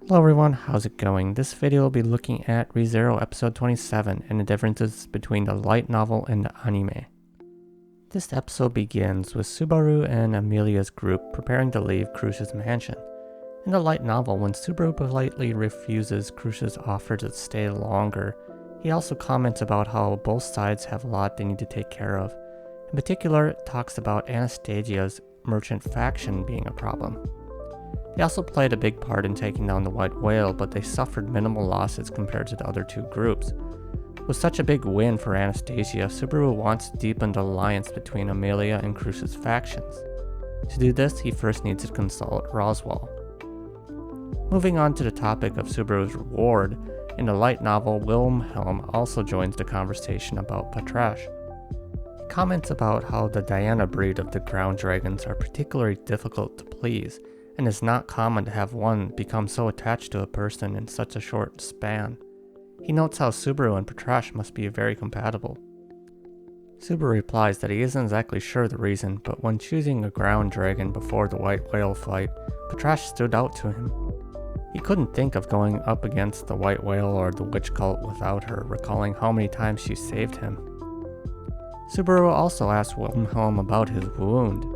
Hello everyone, how's it going? This video will be looking at ReZero episode 27 and the differences between the light novel and the anime. This episode begins with Subaru and Emilia's group preparing to leave Crusch's mansion. In the light novel, when Subaru politely refuses Crusch's offer to stay longer, he also comments about how both sides have a lot they need to take care of. In particular, it talks about Anastasia's merchant faction being a problem. They also played a big part in taking down the White Whale, but they suffered minimal losses compared to the other two groups. With such a big win for Anastasia, Subaru wants to deepen the alliance between Emilia and Crusch's factions. To do this, he first needs to consult Roswell. Moving on to the topic of Subaru's reward, in the light novel, Wilhelm also joins the conversation about Beatrice. He comments about how the Diana breed of the ground dragons are particularly difficult to please, and it's not common to have one become so attached to a person in such a short span. He notes how Subaru and Beatrice must be very compatible. Subaru replies that he isn't exactly sure the reason, but when choosing a ground dragon before the White Whale fight, Beatrice stood out to him. He couldn't think of going up against the White Whale or the witch cult without her, recalling how many times she saved him. Subaru also asked Wilhelm about his wound.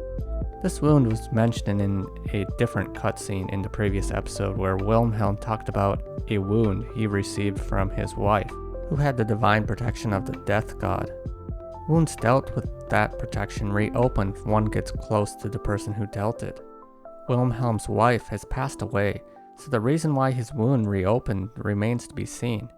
This wound was mentioned in a different cutscene in the previous episode where Wilhelm talked about a wound he received from his wife, who had the divine protection of the death god. Wounds dealt with that protection reopen if one gets close to the person who dealt it. Wilhelm's wife has passed away, so the reason why his wound reopened remains to be seen.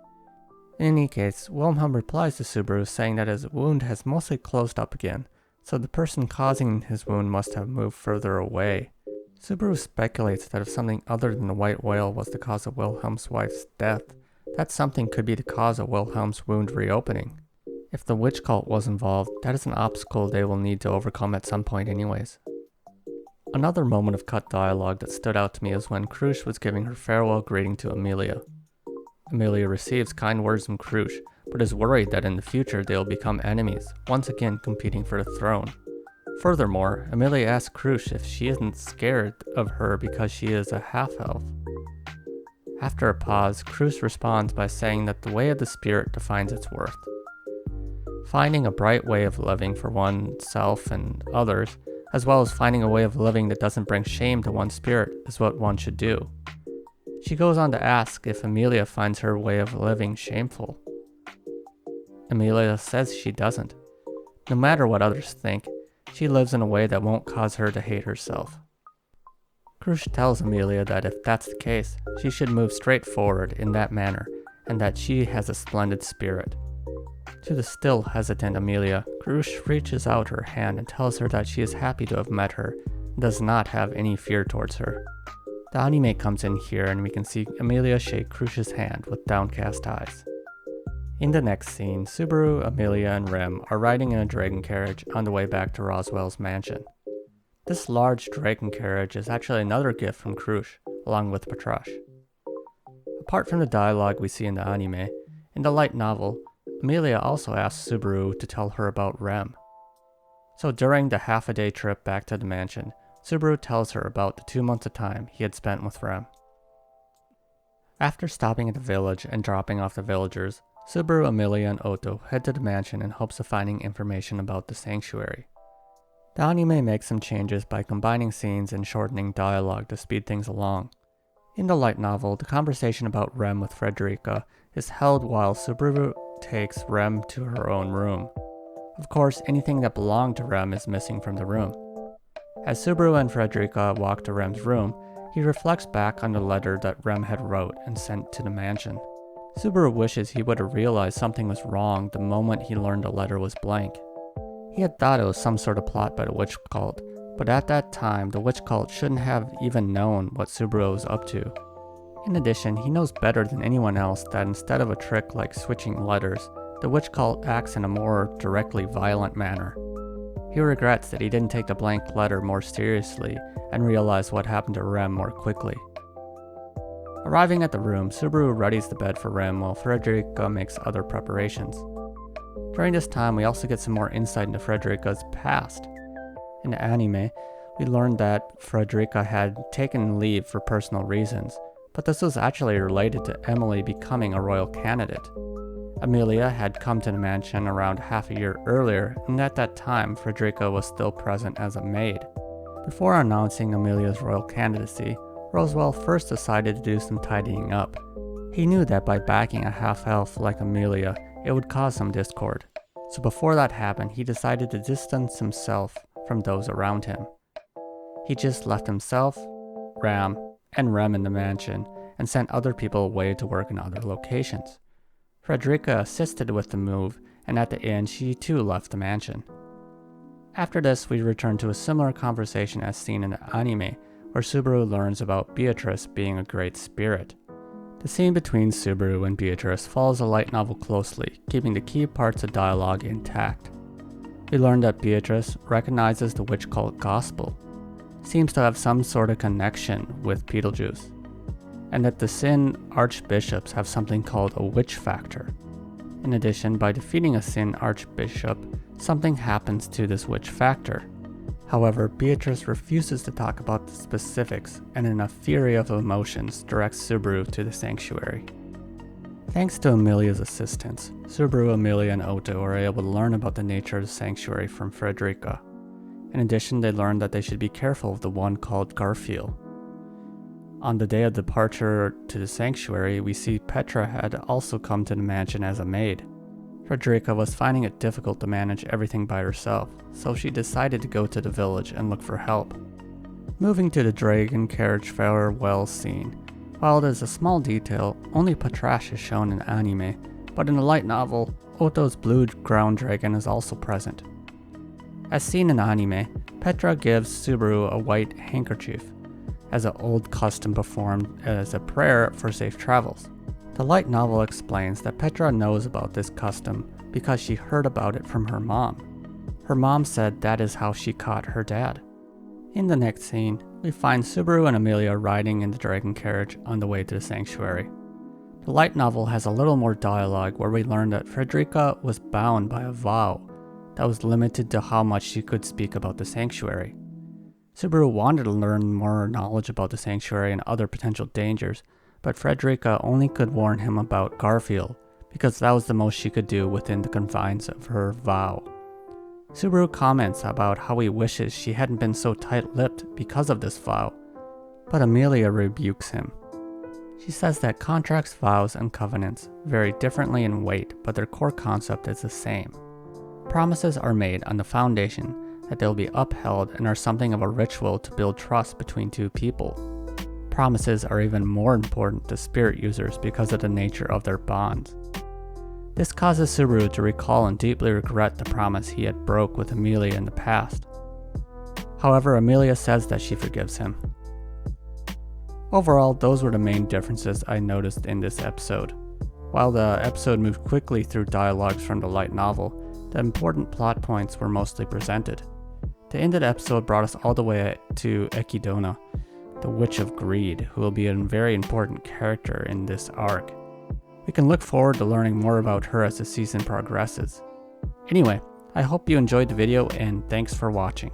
In any case, Wilhelm replies to Subaru saying that his wound has mostly closed up again, so the person causing his wound must have moved further away. Subaru speculates that if something other than the White Whale was the cause of Wilhelm's wife's death, that something could be the cause of Wilhelm's wound reopening. If the witch cult was involved, that is an obstacle they will need to overcome at some point anyways. Another moment of cut dialogue that stood out to me is when Crusch was giving her farewell greeting to Emilia. Emilia receives kind words from Crusch, but is worried that in the future they will become enemies, once again competing for the throne. Furthermore, Emilia asks Crusch if she isn't scared of her because she is a half-elf. After a pause, Crusch responds by saying that the way of the spirit defines its worth. Finding a bright way of living for oneself and others, as well as finding a way of living that doesn't bring shame to one's spirit, is what one should do. She goes on to ask if Emilia finds her way of living shameful. Emilia says she doesn't. No matter what others think, she lives in a way that won't cause her to hate herself. Crusch tells Emilia that if that's the case, she should move straight forward in that manner, and that she has a splendid spirit. To the still hesitant Emilia, Crusch reaches out her hand and tells her that she is happy to have met her, and does not have any fear towards her. The anime comes in here and we can see Emilia shake Crusch's hand with downcast eyes. In the next scene, Subaru, Emilia, and Rem are riding in a dragon carriage on the way back to Roswell's mansion. This large dragon carriage is actually another gift from Crusch, along with Beatrice. Apart from the dialogue we see in the anime, in the light novel, Emilia also asks Subaru to tell her about Rem. So during the half-a-day trip back to the mansion, Subaru tells her about the 2 months of time he had spent with Rem. After stopping at the village and dropping off the villagers, Subaru, Emilia, and Otto head to the mansion in hopes of finding information about the sanctuary. The anime makes some changes by combining scenes and shortening dialogue to speed things along. In the light novel, the conversation about Rem with Frederica is held while Subaru takes Rem to her own room. Of course, anything that belonged to Rem is missing from the room. As Subaru and Frederica walk to Rem's room, he reflects back on the letter that Rem had wrote and sent to the mansion. Subaru wishes he would have realized something was wrong the moment he learned the letter was blank. He had thought it was some sort of plot by the witch cult, but at that time the witch cult shouldn't have even known what Subaru was up to. In addition, he knows better than anyone else that instead of a trick like switching letters, the witch cult acts in a more directly violent manner. He regrets that he didn't take the blank letter more seriously and realize what happened to Rem more quickly. Arriving at the room, Subaru readies the bed for Rem while Frederica makes other preparations. During this time, we also get some more insight into Frederica's past. In the anime, we learned that Frederica had taken leave for personal reasons, but this was actually related to Emily becoming a royal candidate. Emilia had come to the mansion around half a year earlier, and at that time, Frederica was still present as a maid. Before announcing Emilia's royal candidacy, Roswell first decided to do some tidying up. He knew that by backing a half-elf like Emilia, it would cause some discord. So before that happened, he decided to distance himself from those around him. He just left himself, Ram, and Rem in the mansion, and sent other people away to work in other locations. Frederica assisted with the move, and at the end she too left the mansion. After this, we return to a similar conversation as seen in the anime, where Subaru learns about Beatrice being a great spirit. The scene between Subaru and Beatrice follows the light novel closely, keeping the key parts of dialogue intact. We learn that Beatrice recognizes the witch cult gospel, seems to have some sort of connection with Beetlejuice, and that the Sin archbishops have something called a witch factor. In addition, by defeating a Sin archbishop, something happens to this witch factor. However, Beatrice refuses to talk about the specifics and in a fury of emotions directs Subaru to the sanctuary. Thanks to Emilia's assistance, Subaru, Emilia, and Otto are able to learn about the nature of the sanctuary from Frederica. In addition, they learn that they should be careful of the one called Garfield. On the day of departure to the sanctuary, we see Petra had also come to the mansion as a maid. Frederica was finding it difficult to manage everything by herself, so she decided to go to the village and look for help. Moving to the dragon carriage farewell scene. While it is a small detail, only Patrash is shown in anime, but in the light novel, Otto's blue ground dragon is also present. As seen in anime, Petra gives Subaru a white handkerchief, as an old custom performed as a prayer for safe travels. The light novel explains that Petra knows about this custom because she heard about it from her mom. Her mom said that is how she caught her dad. In the next scene, we find Subaru and Emilia riding in the dragon carriage on the way to the sanctuary. The light novel has a little more dialogue where we learn that Frederica was bound by a vow that was limited to how much she could speak about the sanctuary. Subaru wanted to learn more knowledge about the sanctuary and other potential dangers, but Frederica only could warn him about Garfield because that was the most she could do within the confines of her vow. Subaru comments about how he wishes she hadn't been so tight-lipped because of this vow, but Emilia rebukes him. She says that contracts, vows, and covenants vary differently in weight, but their core concept is the same. Promises are made on the foundation that they'll be upheld and are something of a ritual to build trust between two people. Promises are even more important to spirit users because of the nature of their bonds. This causes Subaru to recall and deeply regret the promise he had broke with Emilia in the past. However, Emilia says that she forgives him. Overall, those were the main differences I noticed in this episode. While the episode moved quickly through dialogues from the light novel, the important plot points were mostly presented. The end of the episode brought us all the way to Echidna, the Witch of Greed, who will be a very important character in this arc. We can look forward to learning more about her as the season progresses. Anyway, I hope you enjoyed the video and thanks for watching.